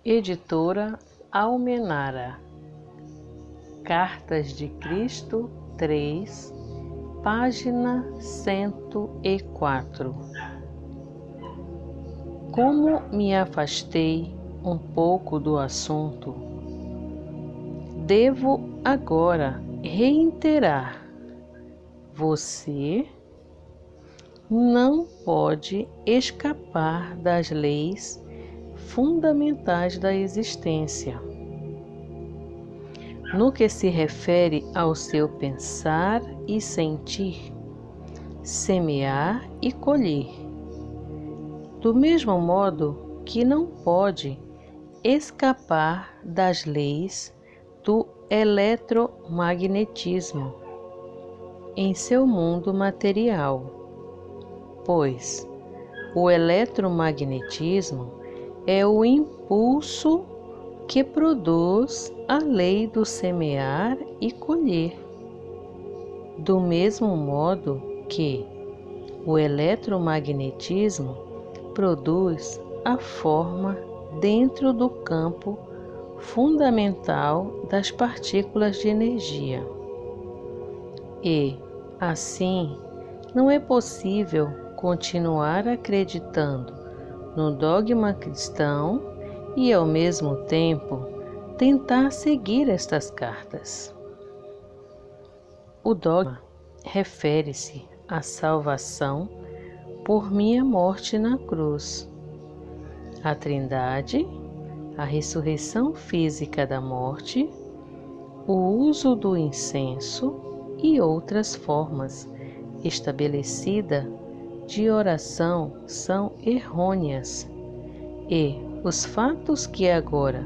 Editora Almenara. Cartas de Cristo 3, página 104. Como me afastei um pouco do assunto, devo agora reiterar: você não pode escapar das leis fundamentais da existência. No que se refere ao seu pensar e sentir, semear e colher, do mesmo modo que não pode escapar das leis do eletromagnetismo em seu mundo material, pois o eletromagnetismo é o impulso que produz a lei do semear e colher, do mesmo modo que o eletromagnetismo produz a forma dentro do campo fundamental das partículas de energia. E, assim, não é possível continuar acreditando no dogma cristão e, ao mesmo tempo, tentar seguir estas cartas. O dogma refere-se à salvação por minha morte na cruz, à Trindade, à ressurreição física da morte, o uso do incenso e outras formas estabelecidas de oração são errôneas, e os fatos que agora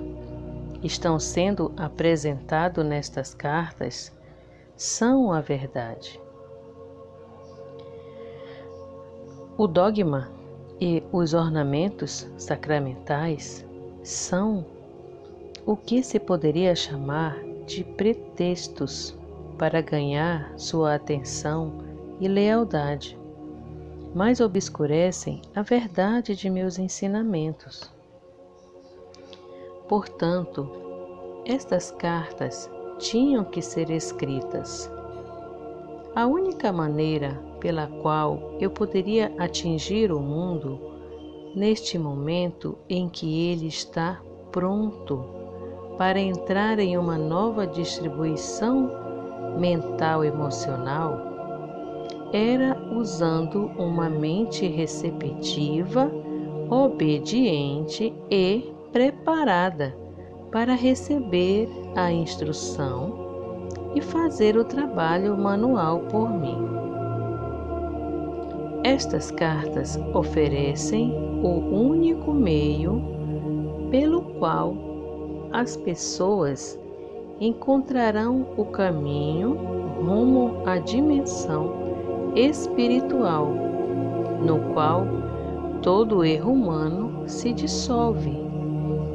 estão sendo apresentados nestas cartas são a verdade. O dogma e os ornamentos sacramentais são o que se poderia chamar de pretextos para ganhar sua atenção e lealdade, mas obscurecem a verdade de meus ensinamentos. Portanto, estas cartas tinham que ser escritas. A única maneira pela qual eu poderia atingir o mundo neste momento em que ele está pronto para entrar em uma nova distribuição mental-emocional era usando uma mente receptiva, obediente e preparada para receber a instrução e fazer o trabalho manual por mim. Estas cartas oferecem o único meio pelo qual as pessoas encontrarão o caminho rumo à dimensão espiritual, no qual todo erro humano se dissolve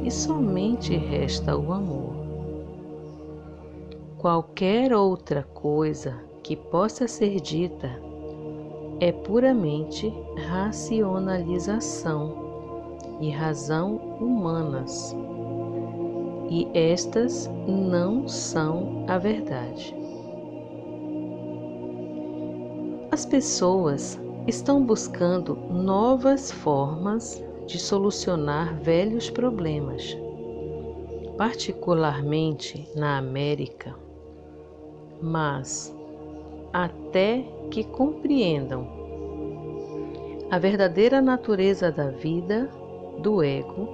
e somente resta o amor. Qualquer outra coisa que possa ser dita é puramente racionalização e razão humanas, e estas não são a verdade. As pessoas estão buscando novas formas de solucionar velhos problemas, particularmente na América, mas até que compreendam a verdadeira natureza da vida, do ego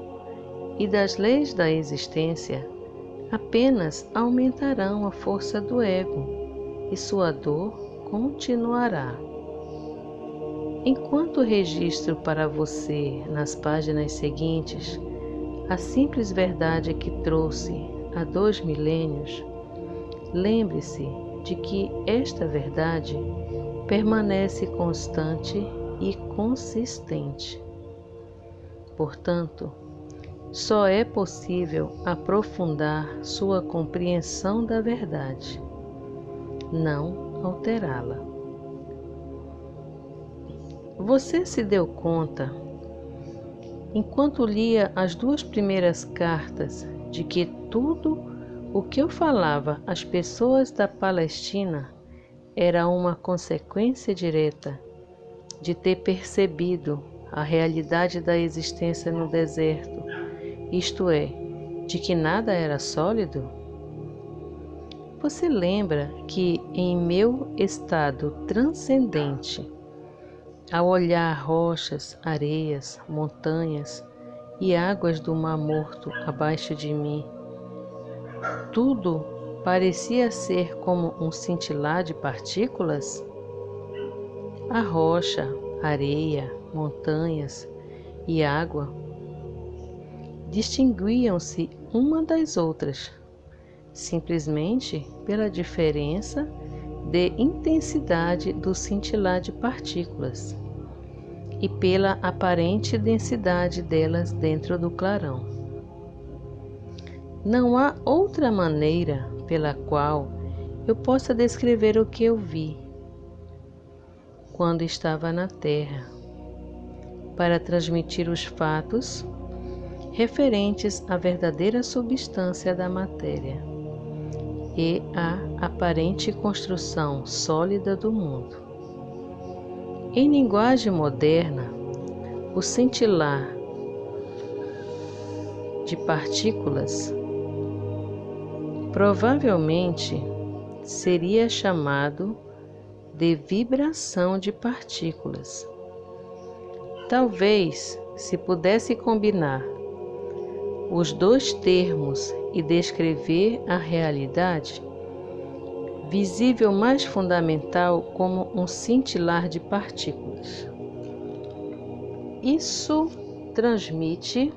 e das leis da existência, apenas aumentarão a força do ego e sua dor continuará. Enquanto registro para você nas páginas seguintes a simples verdade que trouxe há 2 milênios, lembre-se de que esta verdade permanece constante e consistente. Portanto, só é possível aprofundar sua compreensão da verdade, não alterá-la. Você se deu conta enquanto lia as 2 primeiras cartas, de que tudo o que eu falava às pessoas da Palestina era uma consequência direta de ter percebido a realidade da existência no deserto, isto é, de que nada era sólido? Você lembra que em meu estado transcendente, ao olhar rochas, areias, montanhas e águas do Mar Morto abaixo de mim, tudo parecia ser como um cintilar de partículas? A rocha, areia, montanhas e água distinguiam-se uma das outras, simplesmente pela diferença de intensidade do cintilar de partículas e pela aparente densidade delas dentro do clarão. Não há outra maneira pela qual eu possa descrever o que eu vi quando estava na Terra, para transmitir os fatos referentes à verdadeira substância da matéria e à aparente construção sólida do mundo. Em linguagem moderna, o cintilar de partículas provavelmente seria chamado de vibração de partículas. Talvez, se pudesse combinar os 2 termos e descrever a realidade, visível mais fundamental como um cintilar de partículas. Isso transmite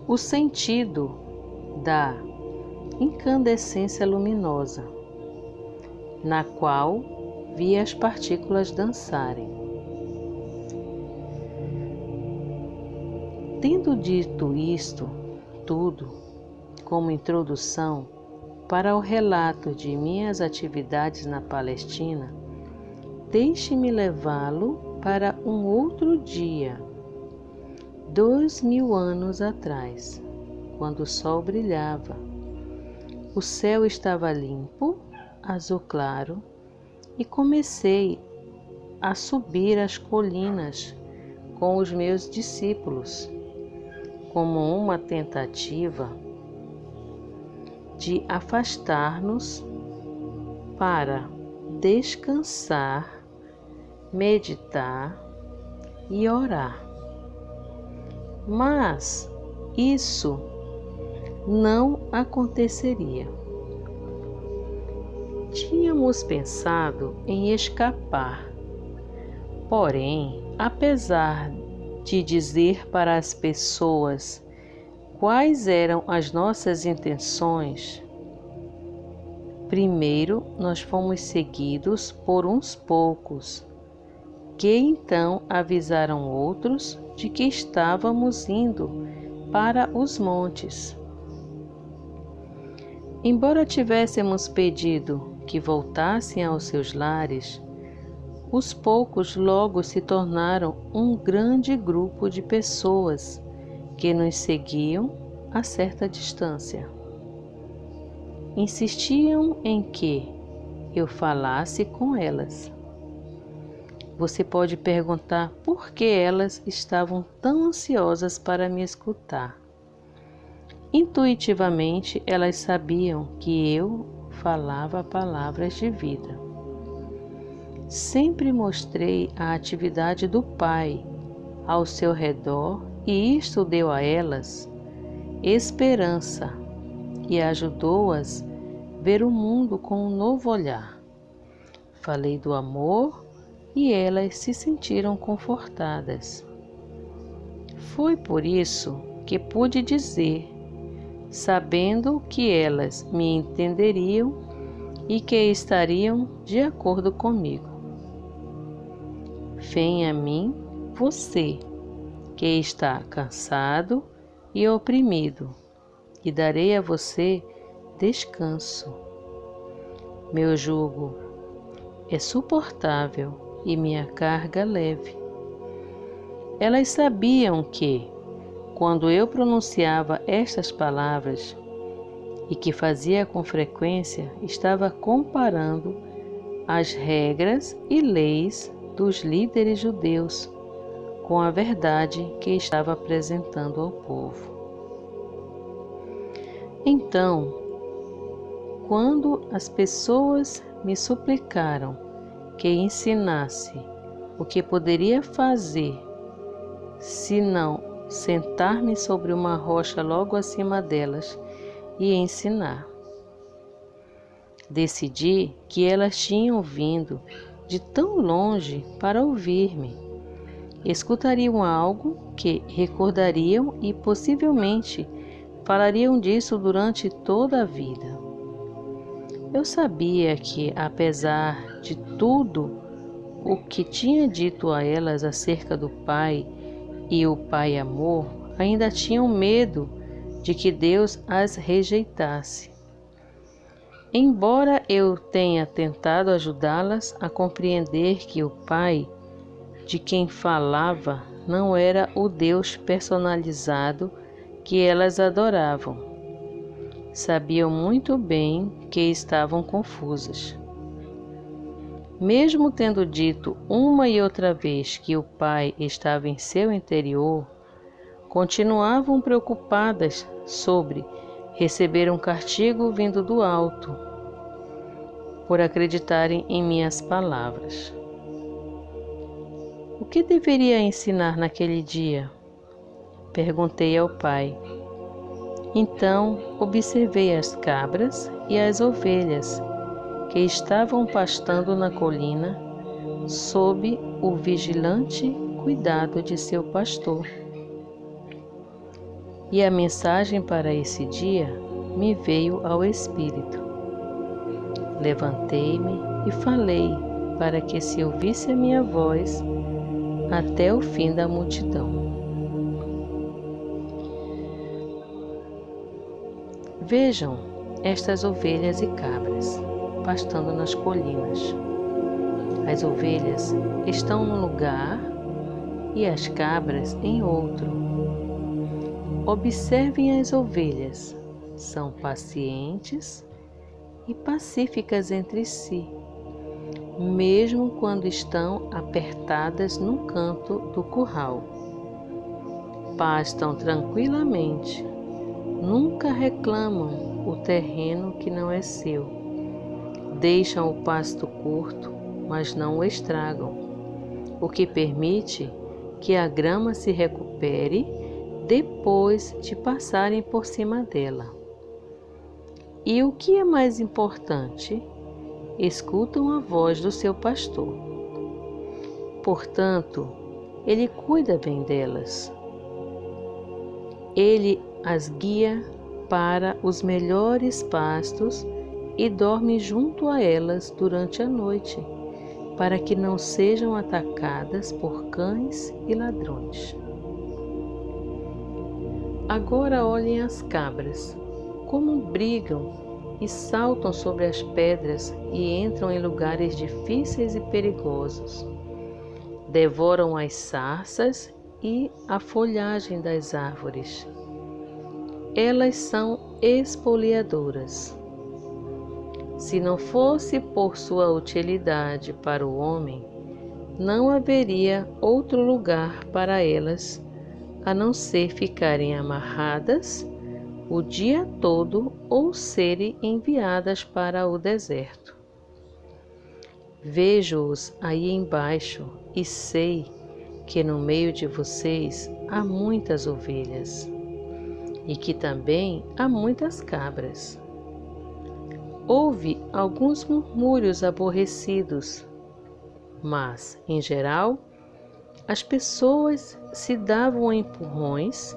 o sentido da incandescência luminosa, na qual vi as partículas dançarem. Tendo dito isto tudo como introdução para o relato de minhas atividades na Palestina, deixe-me levá-lo para um outro dia, 2000 anos atrás, quando o sol brilhava. O céu estava limpo, azul claro, e comecei a subir as colinas com os meus discípulos, como uma tentativa de afastar-nos para descansar, meditar e orar. Mas isso não aconteceria. Tínhamos pensado em escapar, porém, apesar de dizer para as pessoas quais eram as nossas intenções, primeiro nós fomos seguidos por uns poucos, que então avisaram outros de que estávamos indo para os montes. Embora tivéssemos pedido que voltassem aos seus lares, os poucos logo se tornaram um grande grupo de pessoas que nos seguiam a certa distância. Insistiam em que eu falasse com elas. Você pode perguntar por que elas estavam tão ansiosas para me escutar. Intuitivamente, elas sabiam que eu falava palavras de vida. Sempre mostrei a atividade do Pai ao seu redor e isto deu a elas esperança e ajudou-as a ver o mundo com um novo olhar. Falei do amor e elas se sentiram confortadas. Foi por isso que pude dizer, sabendo que elas me entenderiam e que estariam de acordo comigo: venha a mim, você que está cansado e oprimido, e darei a você descanso. Meu jugo é suportável e minha carga leve. Elas sabiam que, quando eu pronunciava estas palavras, e que fazia com frequência, estava comparando as regras e leis dos líderes judeus com a verdade que estava apresentando ao povo. Então, quando as pessoas me suplicaram que ensinasse o que poderia fazer, se não sentar-me sobre uma rocha logo acima delas e ensinar, decidi que elas tinham vindo de tão longe para ouvir-me. Escutariam algo que recordariam e possivelmente falariam disso durante toda a vida. Eu sabia que, apesar de tudo o que tinha dito a elas acerca do Pai e o Pai amor, ainda tinham medo de que Deus as rejeitasse. Embora eu tenha tentado ajudá-las a compreender que o Pai de quem falava não era o Deus personalizado que elas adoravam, sabiam muito bem que estavam confusas. Mesmo tendo dito uma e outra vez que o Pai estava em seu interior, continuavam preocupadas sobre receber um castigo vindo do alto, por acreditarem em minhas palavras. O que deveria ensinar naquele dia? Perguntei ao Pai. Então observei as cabras e as ovelhas que estavam pastando na colina sob o vigilante cuidado de seu pastor. E a mensagem para esse dia me veio ao espírito. Levantei-me e falei para que se ouvisse a minha voz até o fim da multidão. Vejam estas ovelhas e cabras pastando nas colinas. As ovelhas estão num lugar e as cabras em outro. Observem as ovelhas, são pacientes e pacíficas entre si, mesmo quando estão apertadas num canto do curral. Pastam tranquilamente, nunca reclamam o terreno que não é seu. Deixam o pasto curto, mas não o estragam, o que permite que a grama se recupere depois de passarem por cima dela. E o que é mais importante, escutam a voz do seu pastor. Portanto, ele cuida bem delas. Ele as guia para os melhores pastos e dorme junto a elas durante a noite, para que não sejam atacadas por cães e ladrões. Agora olhem as cabras, como brigam e saltam sobre as pedras e entram em lugares difíceis e perigosos. Devoram as sarças e a folhagem das árvores. Elas são espoliadoras. Se não fosse por sua utilidade para o homem, não haveria outro lugar para elas a não ser ficarem amarradas o dia todo ou serem enviadas para o deserto. Vejo-os aí embaixo e sei que no meio de vocês há muitas ovelhas e que também há muitas cabras. Houve alguns murmúrios aborrecidos, mas, em geral, as pessoas se davam empurrões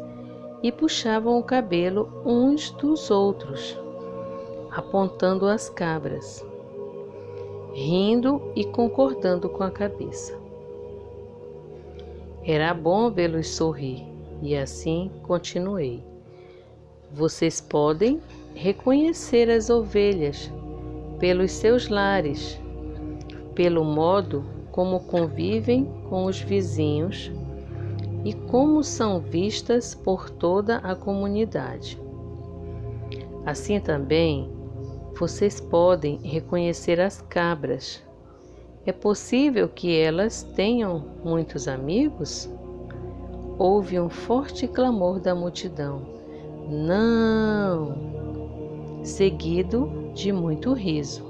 e puxavam o cabelo uns dos outros, apontando as cabras, rindo e concordando com a cabeça. Era bom vê-los sorrir, e assim continuei. Vocês podem reconhecer as ovelhas pelos seus lares, pelo modo como convivem com os vizinhos, e como são vistas por toda a comunidade. Assim também, vocês podem reconhecer as cabras. É possível que elas tenham muitos amigos? Houve um forte clamor da multidão. Não! Seguido de muito riso.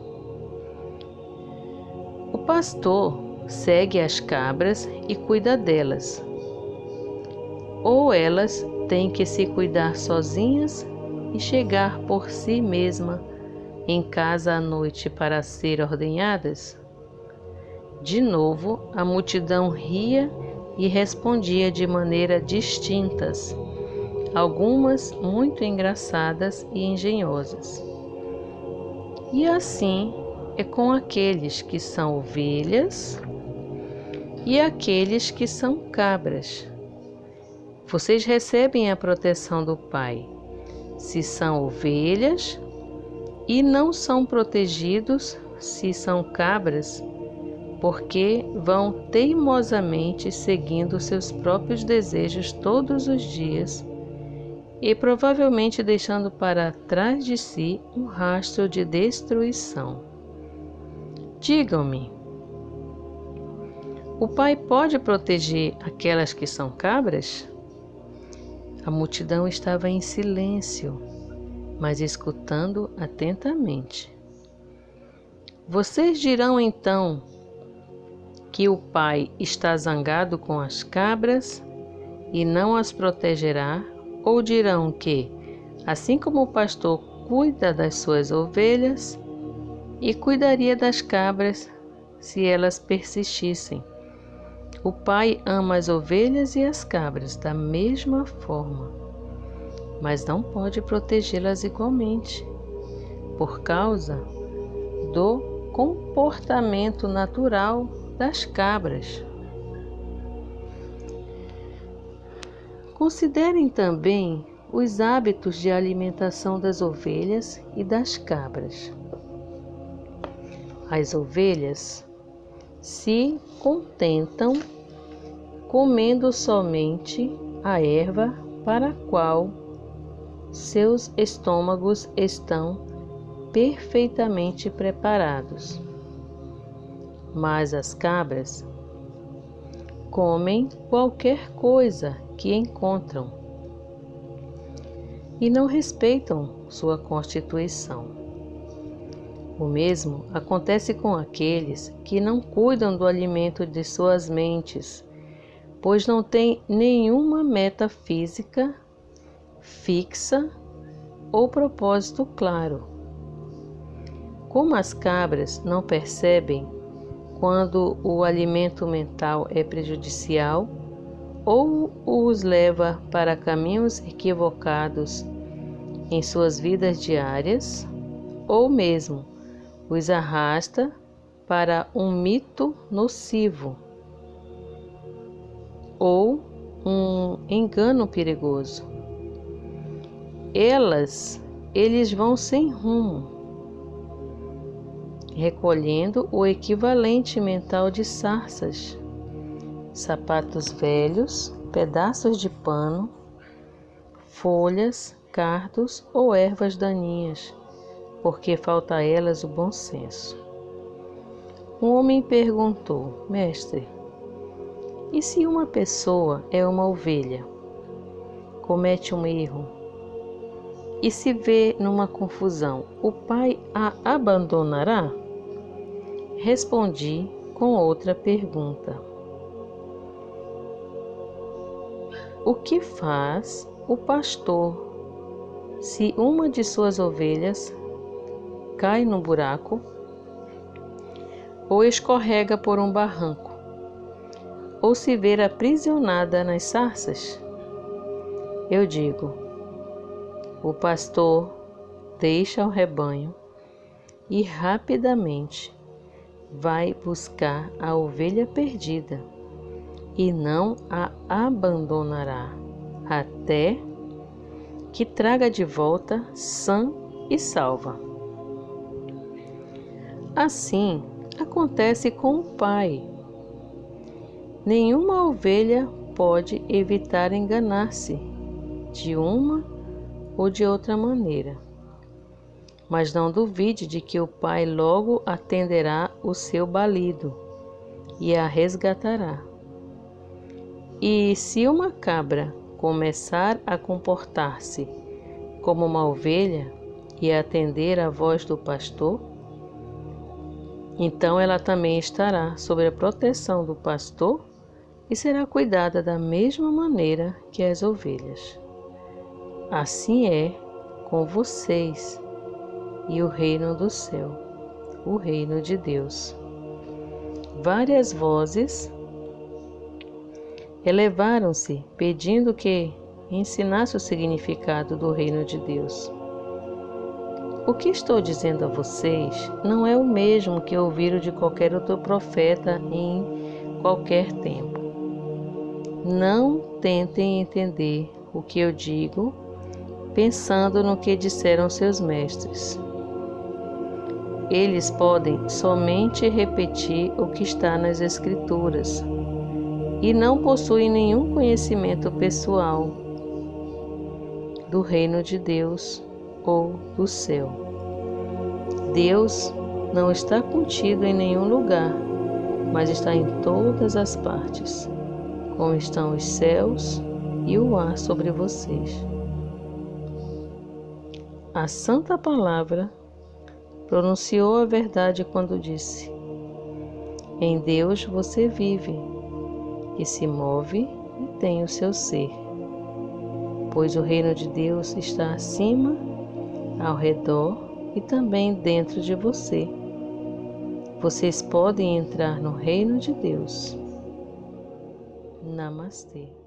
O pastor segue as cabras e cuida delas. Ou elas têm que se cuidar sozinhas e chegar por si mesma em casa à noite para ser ordenhadas? De novo, a multidão ria e respondia de maneira distintas, algumas muito engraçadas e engenhosas. E assim é com aqueles que são ovelhas e aqueles que são cabras. Vocês recebem a proteção do Pai, se são ovelhas, e não são protegidos se são cabras, porque vão teimosamente seguindo seus próprios desejos todos os dias e provavelmente deixando para trás de si um rastro de destruição. Digam-me, o Pai pode proteger aquelas que são cabras? A multidão estava em silêncio, mas escutando atentamente. Vocês dirão então que o Pai está zangado com as cabras e não as protegerá, ou dirão que, assim como o pastor cuida das suas ovelhas, e cuidaria das cabras se elas persistissem. O Pai ama as ovelhas e as cabras da mesma forma, mas não pode protegê-las igualmente, por causa do comportamento natural das cabras. Considerem também os hábitos de alimentação das ovelhas e das cabras. As ovelhas se contentam comendo somente a erva para a qual seus estômagos estão perfeitamente preparados. Mas as cabras comem qualquer coisa que encontram e não respeitam sua constituição. O mesmo acontece com aqueles que não cuidam do alimento de suas mentes, pois não têm nenhuma meta física fixa ou propósito claro. Como as cabras não percebem quando o alimento mental é prejudicial ou os leva para caminhos equivocados em suas vidas diárias, ou mesmo os arrasta para um mito nocivo ou um engano perigoso. Eles vão sem rumo, recolhendo o equivalente mental de sarças, sapatos velhos, pedaços de pano, folhas, cardos ou ervas daninhas, porque falta a elas o bom senso. Um homem perguntou: Mestre, e se uma pessoa é uma ovelha, comete um erro, e se vê numa confusão, o pai a abandonará? Respondi com outra pergunta: o que faz o pastor se uma de suas ovelhas cai num buraco ou escorrega por um barranco, ou se ver aprisionada nas sarças? Eu digo: o pastor deixa o rebanho e rapidamente vai buscar a ovelha perdida e não a abandonará até que traga de volta sã e salva. Assim acontece com o Pai. Nenhuma ovelha pode evitar enganar-se de uma ou de outra maneira. Mas não duvide de que o Pai logo atenderá o seu balido e a resgatará. E se uma cabra começar a comportar-se como uma ovelha e atender à voz do pastor, então ela também estará sob a proteção do pastor e será cuidada da mesma maneira que as ovelhas. Assim é com vocês e o reino do céu, o reino de Deus. Várias vozes elevaram-se pedindo que ensinasse o significado do reino de Deus. O que estou dizendo a vocês não é o mesmo que ouviram de qualquer outro profeta em qualquer tempo. Não tentem entender o que eu digo pensando no que disseram seus mestres. Eles podem somente repetir o que está nas Escrituras e não possuem nenhum conhecimento pessoal do reino de Deus ou do céu. Deus não está contido em nenhum lugar, mas está em todas as partes, como estão os céus e o ar sobre vocês. A Santa Palavra pronunciou a verdade quando disse: em Deus você vive, que se move e tem o seu ser, pois o reino de Deus está acima, ao redor e também dentro de você. Vocês podem entrar no reino de Deus. Namastê.